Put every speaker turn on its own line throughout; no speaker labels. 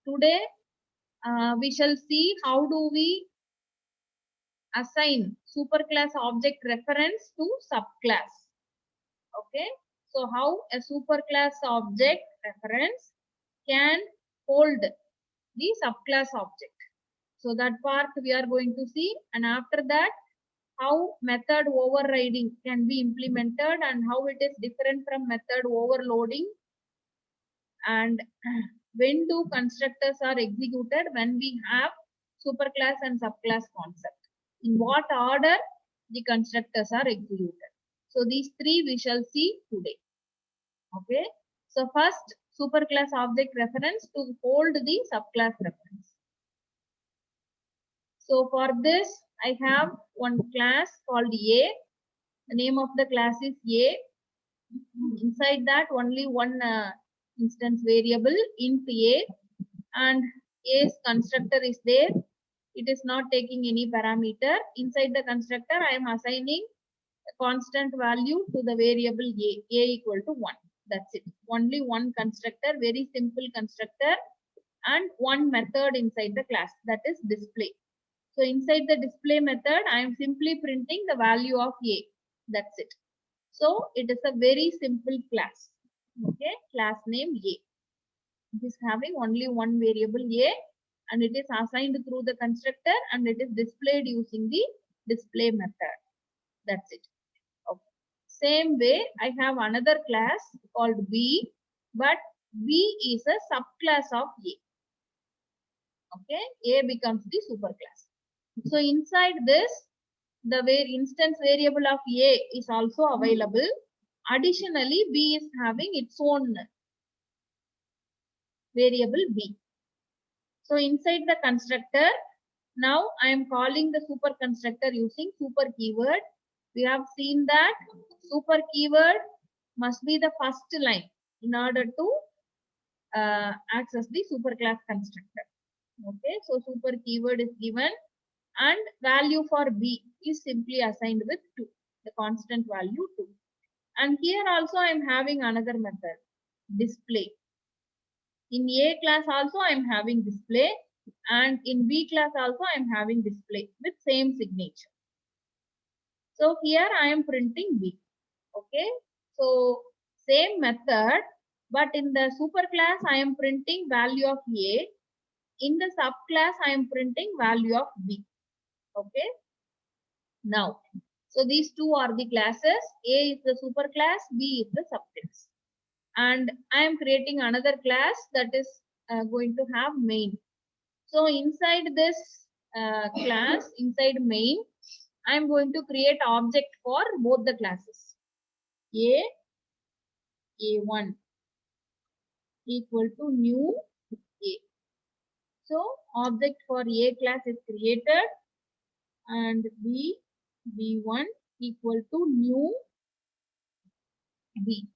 today we shall see how do we assign superclass object reference to subclass. Okay, so how a superclass object reference can hold the subclass object. So that part we are going to see, and after that how method overriding can be implemented and how it is different from method overloading, and when do constructors are executed when we have superclass and subclass concept, in what order the constructors are executed. So these three we shall see today. Okay, so first superclass object reference to hold the subclass reference. So for this I have one class called A. The name of the class is A. Inside that only one instance variable int A, and A's constructor is there. It is not taking any parameter. Inside the constructor I am assigning a constant value to the variable A equal to 1. That's it. Only one constructor, very simple constructor, and one method inside the class, that is display. So inside the display method I am simply printing the value of A. That's it. So it is a very simple class. Okay, class name A. It is having only one variable A, and it is assigned through the constructor, and it is displayed using the display method. That's it. Okay. Same way I have another class called B, but B is a subclass of A. Okay, A becomes the superclass. So inside this, the instance variable of A is also available. Additionally, B is having its own variable B. So inside the constructor, now I am calling the super constructor using super keyword. We have seen that super keyword must be the first line in order to access the superclass constructor. Okay, so super keyword is given, and value for B is simply assigned with 2, the constant value 2. And here also I am having another method, display. In A class also I am having display, and in B class also I am having display with same signature. So here I am printing B. Okay, so same method, but in the superclass I am printing value of A. In the subclass I am printing value of B. Okay, now so these two are the classes. A is the superclass, B is the subclass. And I am creating another class that is going to have main. So inside this class, inside main, I am going to create object for both the classes. A1 equal to new A. So object for A class is created, and B1 equal to new B.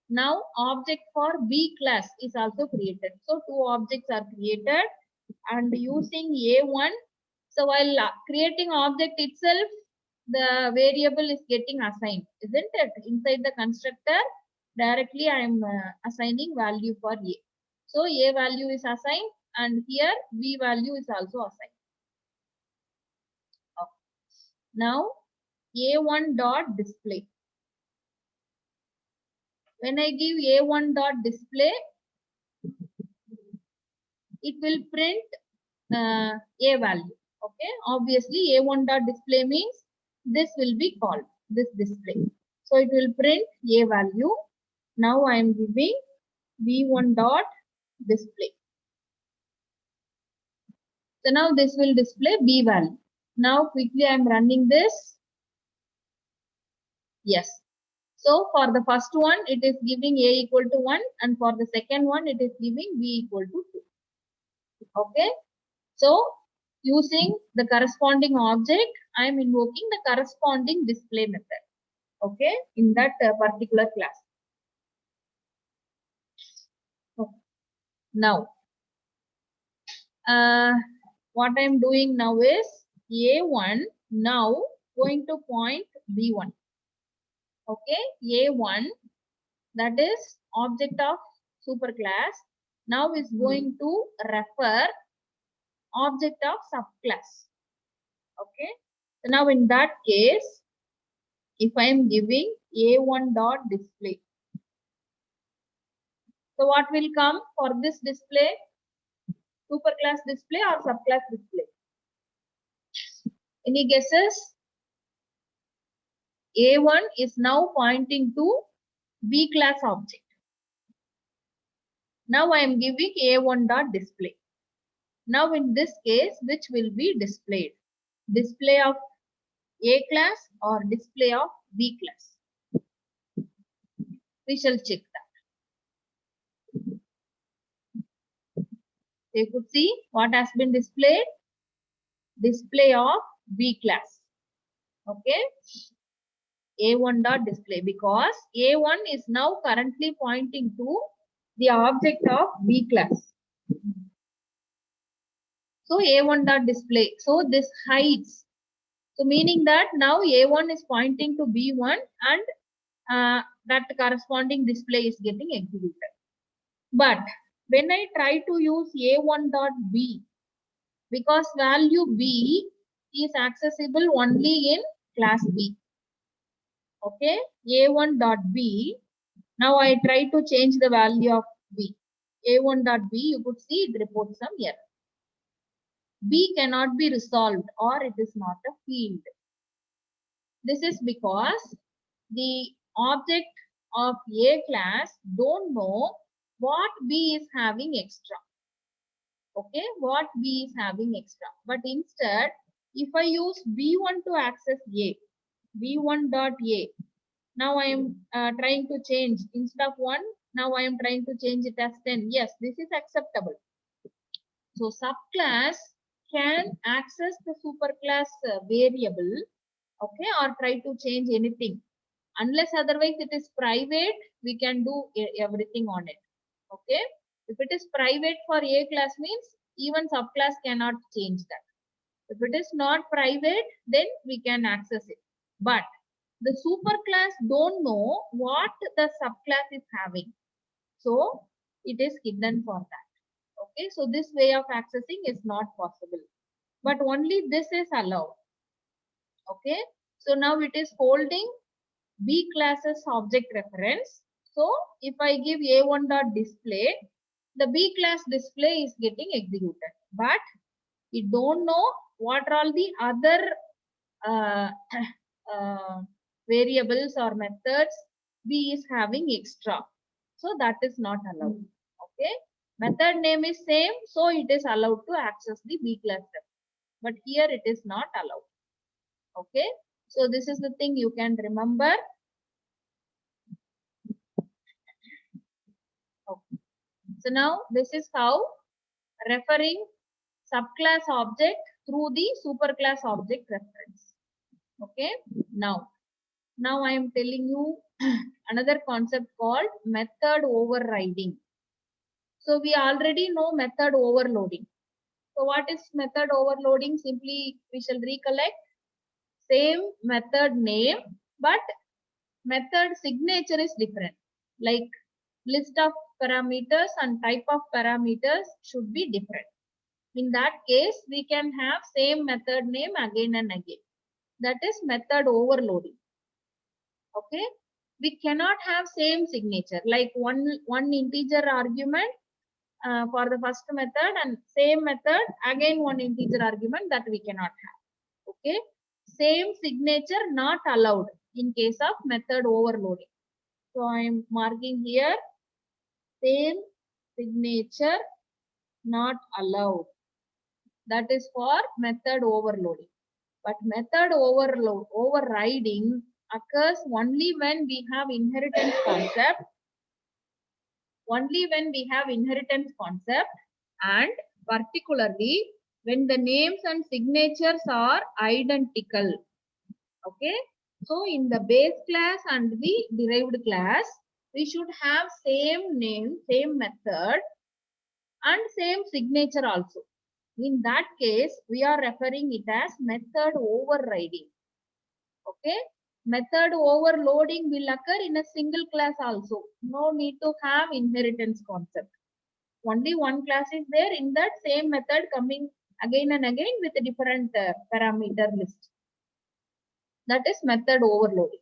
Now object for B class is also created. So two objects are created, and using A1. So while creating object itself, the variable is getting assigned, isn't it? Inside the constructor, directly I am assigning value for A. So A value is assigned, and here B value is also assigned. Okay. Now A1 dot display. When I give A1 dot display, it will print A value. Okay, obviously A1 dot display means this will be called, this display. So it will print A value. Now I am giving B1 dot display. So now this will display B value. Now quickly I am running this. Yes. So for the first one, it is giving A equal to 1, and for the second one, it is giving B equal to 2. Okay. So using the corresponding object, I am invoking the corresponding display method. Okay, in that particular class. Okay. Now, what I am doing now is A1 now going to point B1. Okay, A1, that is object of superclass, now is going to refer object of subclass. Okay. So now in that case, if I am giving A1 dot display, so what will come for this display? Superclass display or subclass display? Any guesses? A1 is now pointing to B class object. Now I am giving A1 dot display. Now in this case, which will be displayed? Display of A class or display of B class? We shall check that. You could see what has been displayed. Display of B class. Okay. A1 dot display, because A1 is now currently pointing to the object of B class. So A1 dot display. So this hides. So meaning that now A1 is pointing to B1 and that corresponding display is getting executed. But when I try to use A1 dot B, because value B is accessible only in class B. Okay, A1 dot B. Now I try to change the value of B. A1 dot B, you could see it reports some error. B cannot be resolved or it is not a field. This is because the object of A class don't know what B is having extra. Okay, what B is having extra. But instead, if I use B1 to access A, B1 dot A, now I am trying to change instead of 1, now I am trying to change it as 10. Yes, this is acceptable. So subclass can access the superclass variable, okay, or try to change anything. Unless otherwise it is private, we can do everything on it. Okay. If it is private for A class means even subclass cannot change that. If it is not private, then we can access it. But the superclass don't know what the subclass is having. So it is hidden for that. Okay. So this way of accessing is not possible. But only this is allowed. Okay. So now it is holding B class's object reference. So if I give A1 dot display, the B class display is getting executed. But we don't know what are all the other uh, variables or methods B is having extra. So that is not allowed. Okay. Method name is same. So it is allowed to access the B class reference. But here it is not allowed. Okay. So this is the thing you can remember. Okay. So now this is how referring subclass object through the superclass object reference. Okay. Now I am telling you another concept called method overriding. So we already know method overloading. So what is method overloading? Simply we shall recollect same method name, but method signature is different. Like list of parameters and type of parameters should be different. In that case, we can have same method name again and again. That is method overloading. Okay. We cannot have same signature like one integer argument for the first method and same method again one integer argument, that we cannot have. Okay. Same signature not allowed in case of method overloading. So I am marking here same signature not allowed. That is for method overloading. But method overriding occurs only when we have inheritance concept. Only when we have inheritance concept, and particularly when the names and signatures are identical. Okay. So in the base class and the derived class, we should have same name, same method, and same signature also. In that case, we are referring it as method overriding. Okay. Method overloading will occur in a single class also. No need to have inheritance concept. Only one class is there, in that same method coming again and again with a different parameter list. That is method overloading.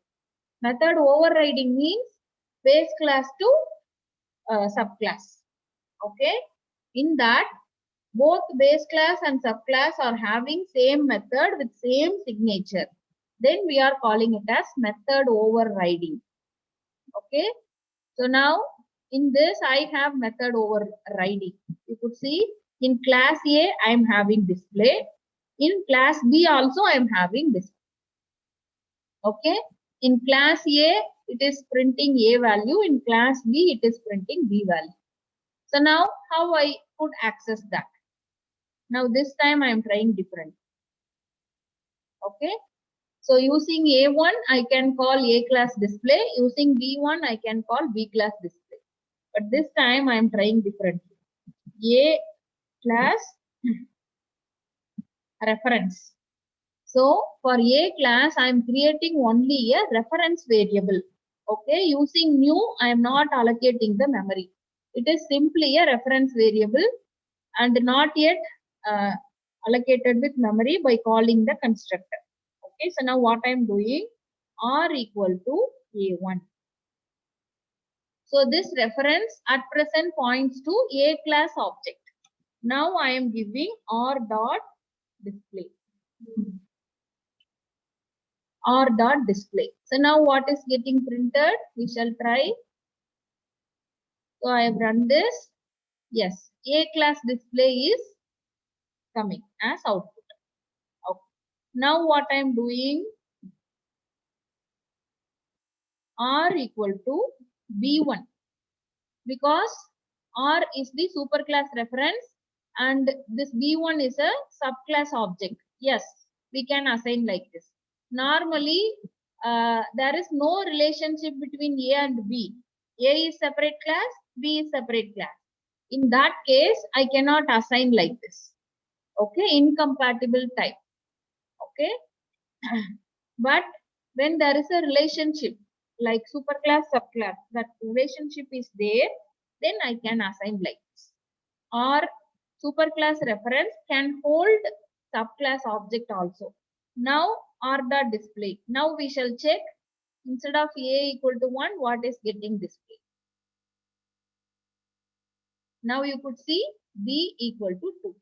Method overriding means base class to subclass. Okay. In that, both base class and subclass are having same method with same signature. Then we are calling it as method overriding. Okay. So now in this I have method overriding. You could see in class A I am having display. In class B also I am having display. Okay. In class A it is printing A value. In class B it is printing B value. So now how I could access that? Now this time I am trying different. Okay. So using A1 I can call A class display. Using B1 I can call B class display. But this time I am trying different. A class reference. So for A class I am creating only a reference variable. Okay. Using new I am not allocating the memory. It is simply a reference variable and not yet allocated with memory by calling the constructor. Okay, so now what I am doing, R equal to A1. So this reference at present points to A class object. Now I am giving R dot display. R dot display. So now what is getting printed? We shall try. So I have run this. Yes, A class display is coming as output. Okay. Now what I am doing, R equal to B1, because R is the superclass reference and this B1 is a subclass object. Yes, we can assign like this. Normally, there is no relationship between A and B. A is separate class, B is separate class. In that case, I cannot assign like this. Okay, incompatible type. Okay. But when there is a relationship like superclass, subclass, that relationship is there, then I can assign like this. Or superclass reference can hold subclass object also. Now R dot display. Now we shall check, instead of A equal to 1, what is getting displayed. Now you could see B equal to 2.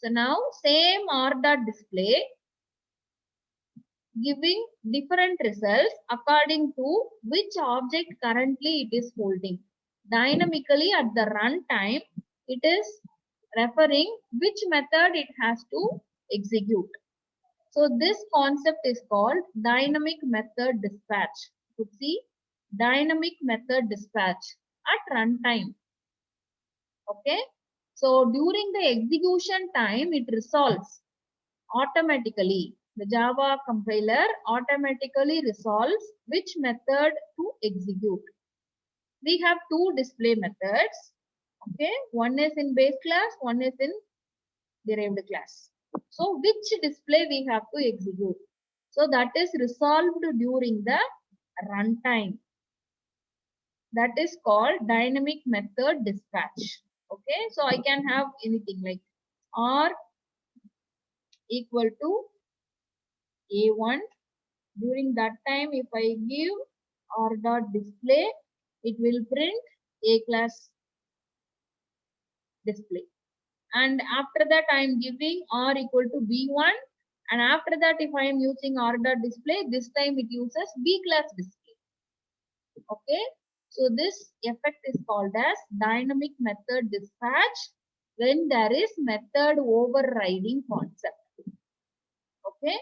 So now same R dot display giving different results according to which object currently it is holding. Dynamically at the runtime, it is referring which method it has to execute. So this concept is called dynamic method dispatch. You could see dynamic method dispatch at runtime. Okay. So during the execution time, it resolves automatically. The Java compiler automatically resolves which method to execute. We have two display methods. Okay, one is in base class, one is in derived class. So which display we have to execute? So that is resolved during the runtime. That is called dynamic method dispatch. Okay, so I can have anything like R equal to A1. During that time, if I give R dot display, it will print A class display. And after that, I am giving R equal to B1. And after that, if I am using R dot display, this time it uses B class display. Okay. So this effect is called as dynamic method dispatch when there is method overriding concept. Okay.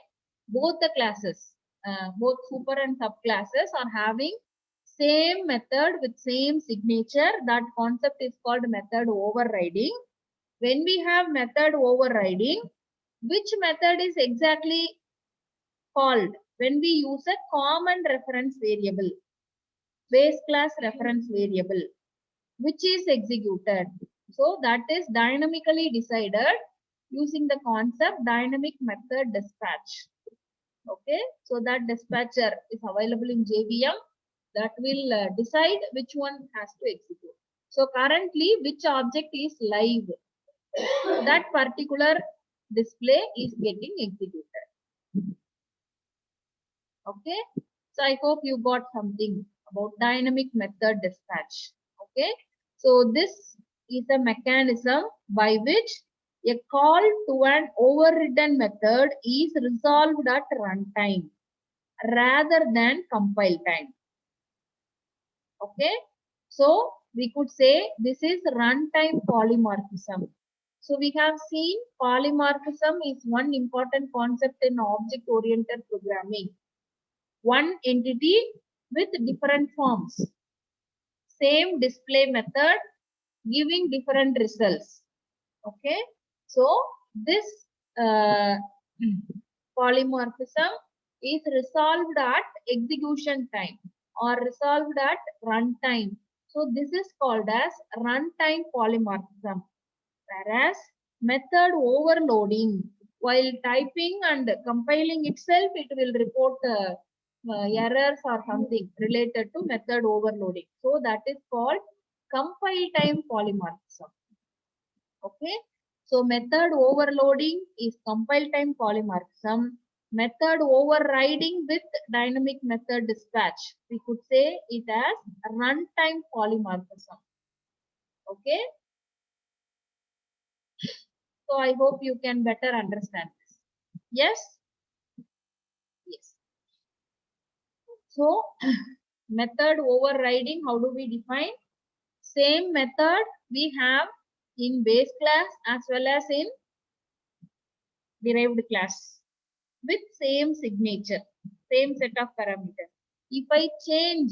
Both the classes, both super and subclasses are having same method with same signature. That concept is called method overriding. When we have method overriding, which method is exactly called? When we use a common reference variable, base class reference variable, which is executed. So that is dynamically decided using the concept dynamic method dispatch. Okay, so that dispatcher is available in JVM that will decide which one has to execute. So currently, which object is live? That particular display is getting executed. Okay. So I hope you got something about dynamic method dispatch. Okay. So this is a mechanism by which a call to an overridden method is resolved at runtime rather than compile time. Okay. So we could say this is runtime polymorphism. So we have seen polymorphism is one important concept in object-oriented programming. One entity with different forms. Same display method giving different results. Okay. So this uh, polymorphism is resolved at execution time or resolved at runtime. So this is called as runtime polymorphism. Whereas method overloading, while typing and compiling itself, it will report errors or something related to method overloading. So that is called compile time polymorphism. Okay. So method overloading is compile time polymorphism. Method overriding with dynamic method dispatch, we could say it as runtime polymorphism. Okay. So I hope you can better understand this. Yes? Yes. So method overriding, how do we define? Same method we have in base class as well as in derived class with same signature, same set of parameters. If I change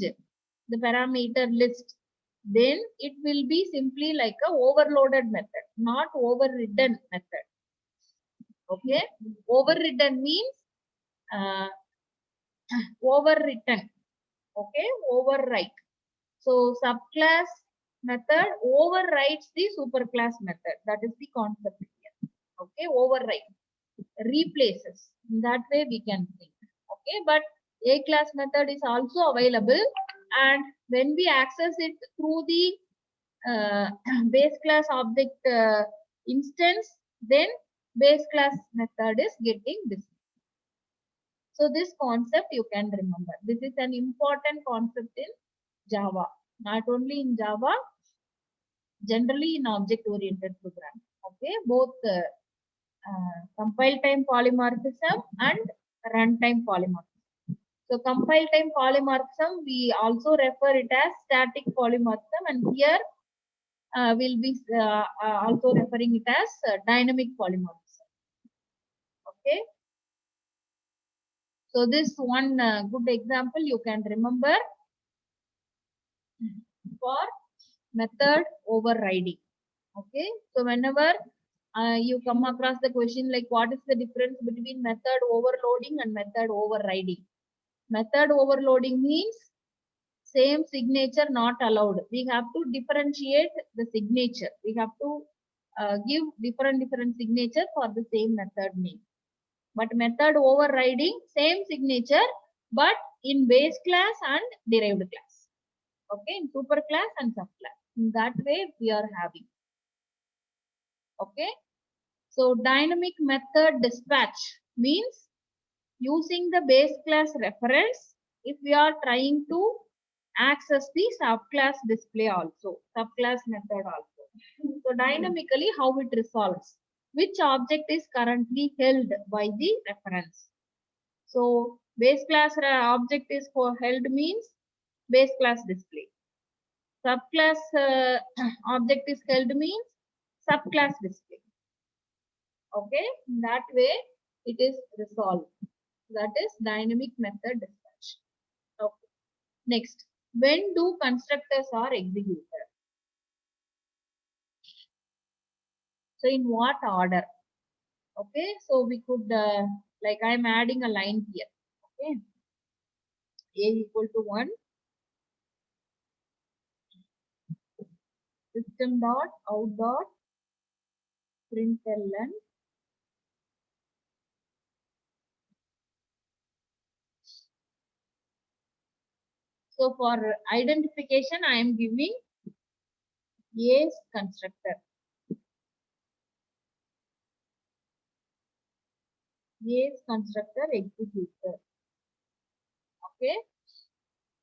the parameter list, then it will be simply like a overloaded method, not overridden method. Okay. Overridden means uh, overwritten. Okay. Overwrite. So subclass method overrides the superclass method. That is the concept here. Okay. Override. Replaces. In that way we can think. Okay. But A class method is also available, and when we access it through the base class object instance, then base class method is getting this. So this concept you can remember. This is an important concept in Java. Not only in Java, generally in object-oriented programming. Okay, both compile time polymorphism and runtime polymorphism. So compile time polymorphism, we also refer it as static polymorphism, and here we'll be also referring it as dynamic polymorphism. Okay. So this one good example you can remember for method overriding. Okay. So whenever you come across the question like what is the difference between method overloading and method overriding? Method overloading means same signature not allowed. We have to differentiate the signature. We have to give different signature for the same method name. But method overriding, same signature, but in base class and derived class. Okay, in super class and subclass. In that way, we are having. Okay, so dynamic method dispatch means using the base class reference if we are trying to access the subclass display also, subclass method also. So dynamically how it resolves, which object is currently held by the reference. So base class object is for held means base class display. Subclass object is held means subclass display. Okay, in that way it is resolved. That is dynamic method dispatch. Okay. Next, when do constructors are executed? So in what order? Okay, so we could like I am adding a line here. Okay, A equal to 1, system dot out dot println. So for identification, I am giving A's constructor. A's constructor executor. Okay.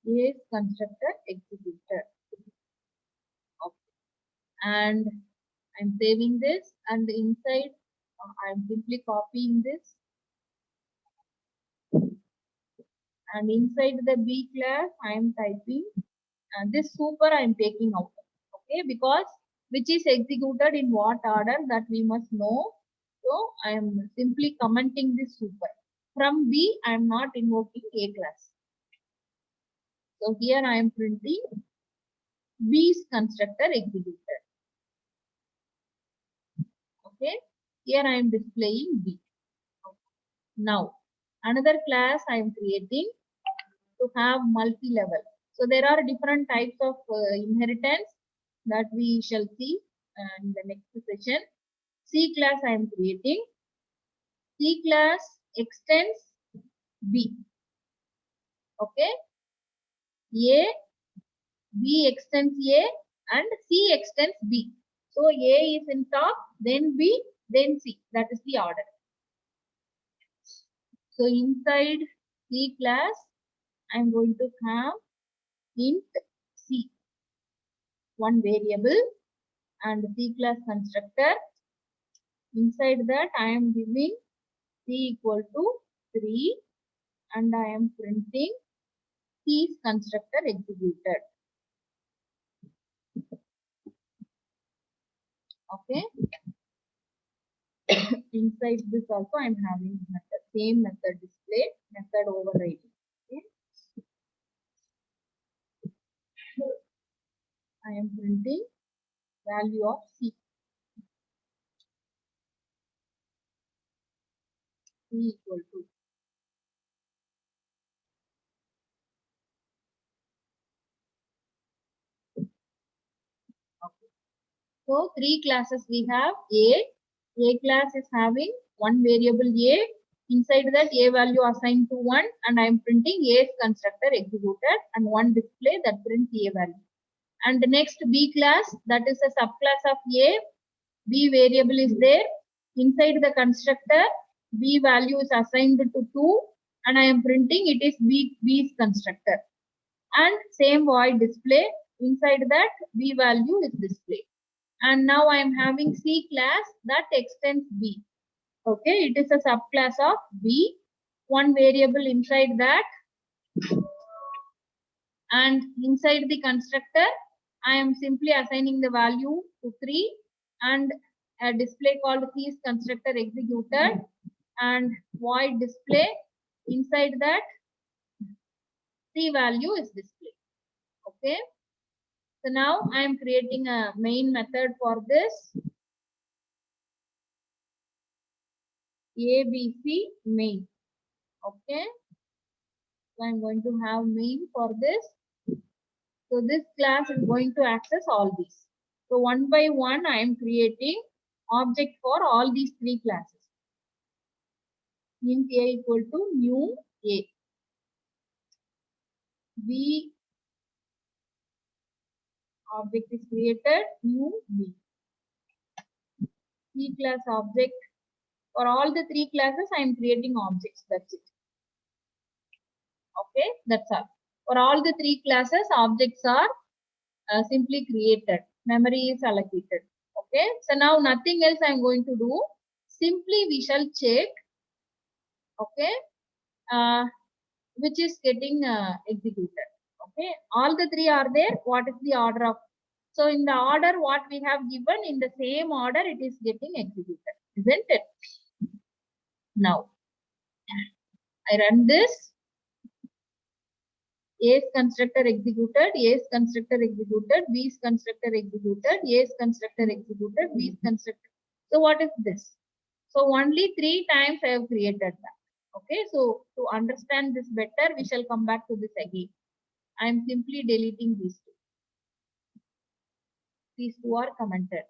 A's constructor executor. Okay. And I'm saving this, and inside I'm simply copying this, and inside the B class I'm typing this super I'm taking out. Okay, because which is executed in what order that we must know. So I am simply commenting this super. From B I am not invoking A class. So here I am printing B's constructor executed. Okay, here I am displaying B. Now another class I am creating to have multi-level. So there are different types of inheritance that we shall see in the next session. C class I am creating. C class extends B. Okay. A, B extends A, and C extends B. So A is in top, then B, then C. That is the order. So inside C class, I am going to have int C, one variable, and C class constructor. Inside that, I am giving C equal to 3, and I am printing C's constructor executed. Okay. Inside this also I am having method, same method display, method overriding. Okay. I am printing value of C. C equal to. Okay. So three classes we have. A class is having one variable A. Inside that A value assigned to 1, and I am printing A's constructor executed, and one display that prints A value. And the next B class, that is a subclass of A. B variable is there. Inside the constructor, B value is assigned to 2, and I am printing it is B's constructor. And same void display. Inside that, B value is displayed. And now I am having C class that extends B. Okay, it is a subclass of B. One variable inside that, and inside the constructor, I am simply assigning the value to 3, and a display called C's constructor executed, and void display. Inside that, C value is displayed. Okay. So now I am creating a main method for this. ABC main. Okay. So I'm going to have main for this. So this class is going to access all these. So one by one, I am creating object for all these three classes. Int A equal to new A. B object is created, new B. C class object. For all the three classes, I am creating objects. That's it. Okay, that's all. For all the three classes, objects are simply created. Memory is allocated. Okay, so now nothing else I am going to do. Simply we shall check. Okay, which is getting executed. Okay, all the three are there. What is the order of? So in the order what we have given, in the same order it is getting executed, isn't it? Now I run this. A's constructor executed, A's constructor executed, B's constructor executed, A's constructor executed, B's constructor. So what is this? So only 3 times I have created that. Okay, so to understand this better, we shall come back to this again. I am simply deleting these two. These two are commented.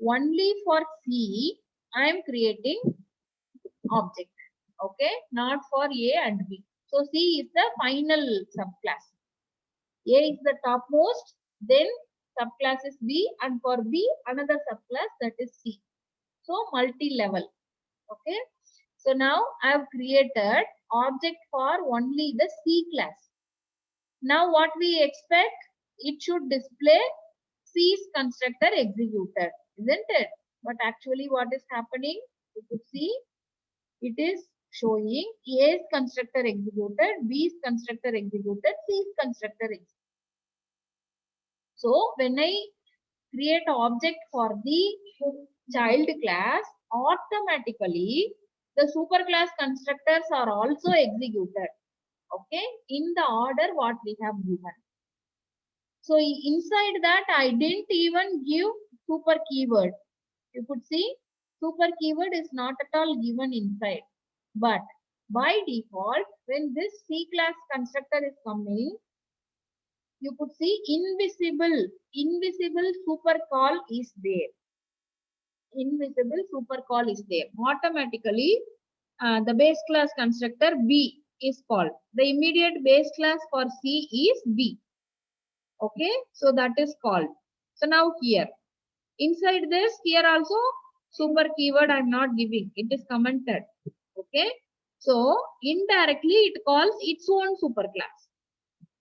Only for C, I am creating object. Okay, not for A and B. So C is the final subclass. A is the topmost, then subclass is B, and for B another subclass, that is C. So multi-level. Okay. So now I have created object for only the C class. Now what we expect? It should display C's constructor executed, isn't it? But actually what is happening? You could see it is showing A's constructor executed, B's constructor executed, C's constructor executed. So when I create an object for the child class, automatically the superclass constructors are also executed. Okay, in the order what we have given. So inside that I didn't even give super keyword. You could see super keyword is not at all given inside. But by default, when this C class constructor is coming, you could see invisible super call is there. Invisible super call is there. Automatically, the base class constructor B is called. The immediate base class for C is B. Okay, so that is called. So now here, inside this, here also super keyword I am not giving. It is commented. Okay, so indirectly it calls its own superclass.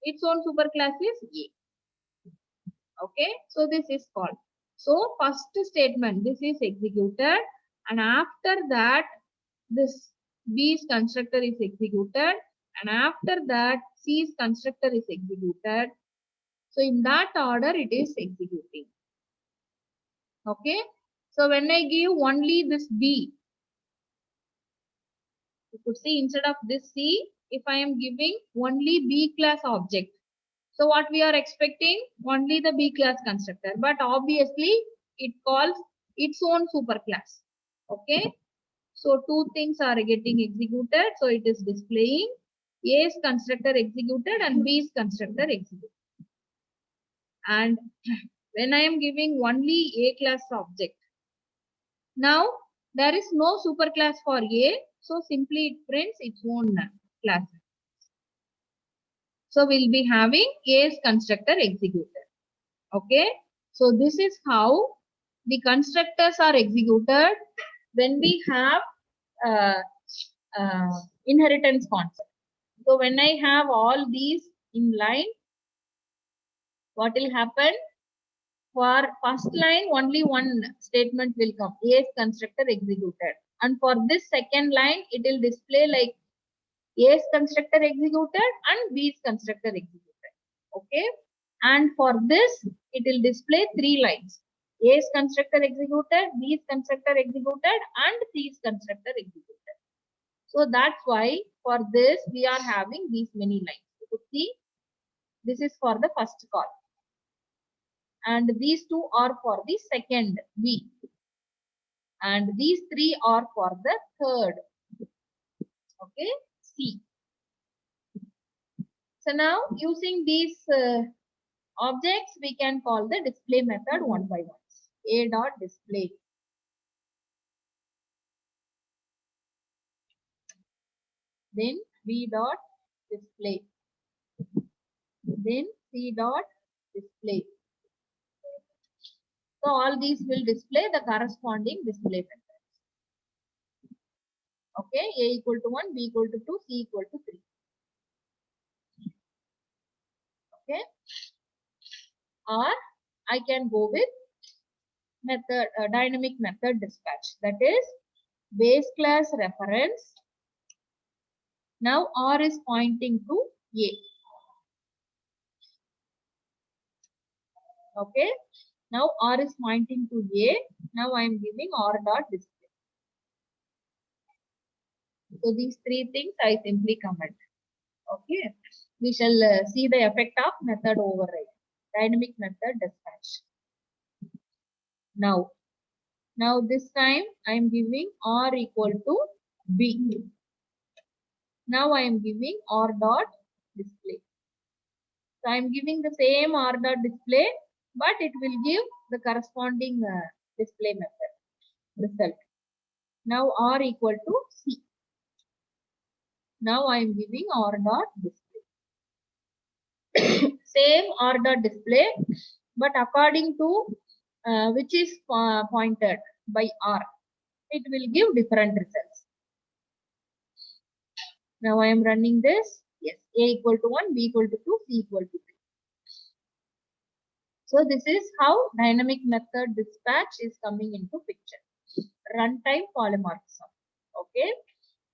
Its own superclass is A. Okay, so this is called. So first statement, this is executed, and after that, this B's constructor is executed, and after that, C's constructor is executed. So in that order, it is executing. Okay. So when I give only this B, you could see instead of this C, if I am giving only B class object. So what we are expecting? Only the B class constructor. But obviously, it calls its own superclass. Okay. So two things are getting executed. So it is displaying A's constructor executed and B's constructor executed. And when I am giving only A class object, now there is no superclass for A, so simply it prints its own class. So we'll be having A's constructor executed. Okay, so this is how the constructors are executed when we have inheritance concept. So when I have all these in line, what will happen? For first line, only one statement will come, A's constructor executed. And for this second line, it will display like A's constructor executed and B's constructor executed. Okay. And for this, it will display three lines. A's constructor executed, B's constructor executed, and C's constructor executed. So that's why for this, we are having these many lines. You could see this is for the first call. And these two are for the second B. And these three are for the third. Okay, C. So now using these objects, we can call the display method one by one. A dot display. Then B dot display. Then C dot display. So all these will display the corresponding display methods. Okay, A equal to 1, B equal to 2, C equal to 3. Okay. Or I can go with method dynamic method dispatch. That is base class reference. Now R is pointing to A. Okay. Now R is pointing to A. Now I am giving R dot display. So these three things I simply comment. Okay. We shall see the effect of method override. Dynamic method dispatch. Now this time I am giving R equal to B. Now I am giving R dot display. So I am giving the same R dot display, but it will give the corresponding display method result. Now R equal to C. Now I am giving R dot display. Same R dot display, but according to which is pointed by R, it will give different results. Now I am running this. Yes, A equal to 1, B equal to 2, C equal to 3. So this is how dynamic method dispatch is coming into picture. Runtime polymorphism. Okay.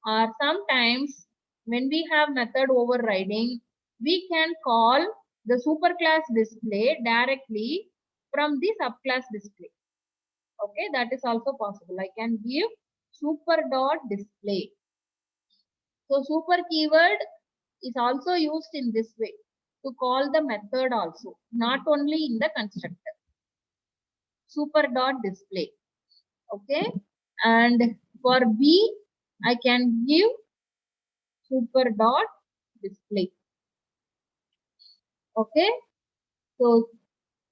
Or sometimes when we have method overriding, we can call the superclass display directly from the subclass display. Okay, that is also possible. I can give super dot display. So super keyword is also used in this way to call the method also, not only in the constructor. Super dot display. Okay, and for B, I can give super dot display. Okay, so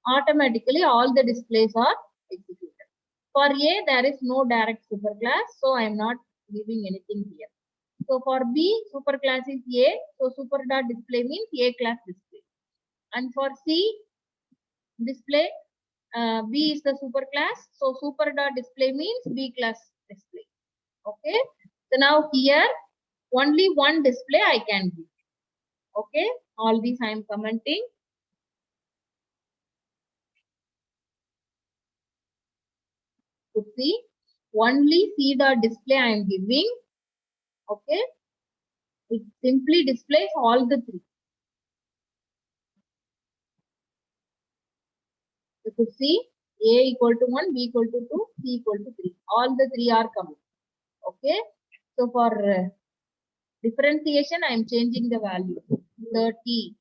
automatically all the displays are executed. For A, there is no direct superclass, so I am not giving anything here. So for B, superclass is A, so super dot display means A class display. And for C, display, B is the superclass, so super dot display means B class display. Okay, so now here only one display I can give. Okay, all these I am commenting. To see only C dot display I am giving. Okay, it simply displays all the three. You could see A equal to 1, B equal to 2, C equal to 3. All the three are coming. Okay, so for differentiation, I am changing the value 30.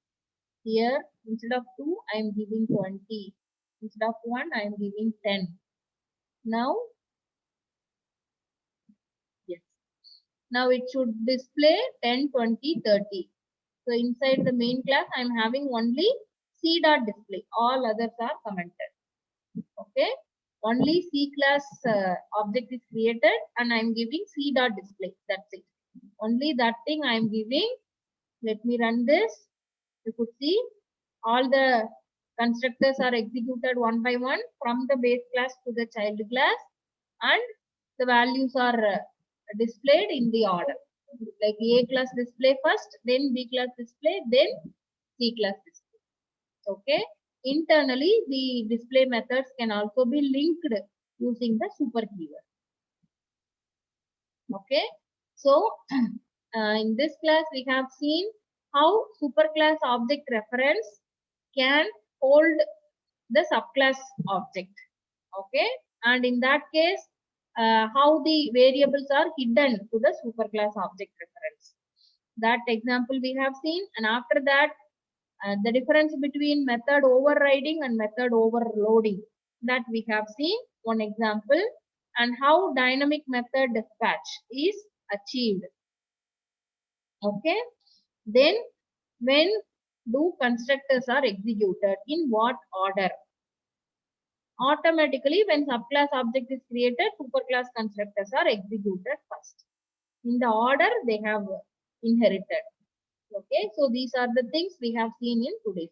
Here, instead of 2, I am giving 20. Instead of 1, I am giving 10. Now, yes. Now it should display 10, 20, 30. So inside the main class, I am having only C dot display. All others are commented. Okay. Only C class object is created and I am giving C dot display. That's it. Only that thing I am giving. Let me run this. You could see all the constructors are executed one by one from the base class to the child class, and the values are displayed in the order. Like A class display first, then B class display, then C class display. Okay. Internally, the display methods can also be linked using the super keyword. Okay. So, in this class, we have seen how superclass object reference can hold the subclass object. Okay. And in that case, how the variables are hidden to the superclass object reference. That example we have seen. And after that, the difference between method overriding and method overloading, that we have seen one example, and how dynamic method dispatch is achieved. Okay, then when do constructors are executed, in what order? Automatically when subclass object is created, superclass constructors are executed first in the order they have inherited. Okay, so these are the things we have seen in today's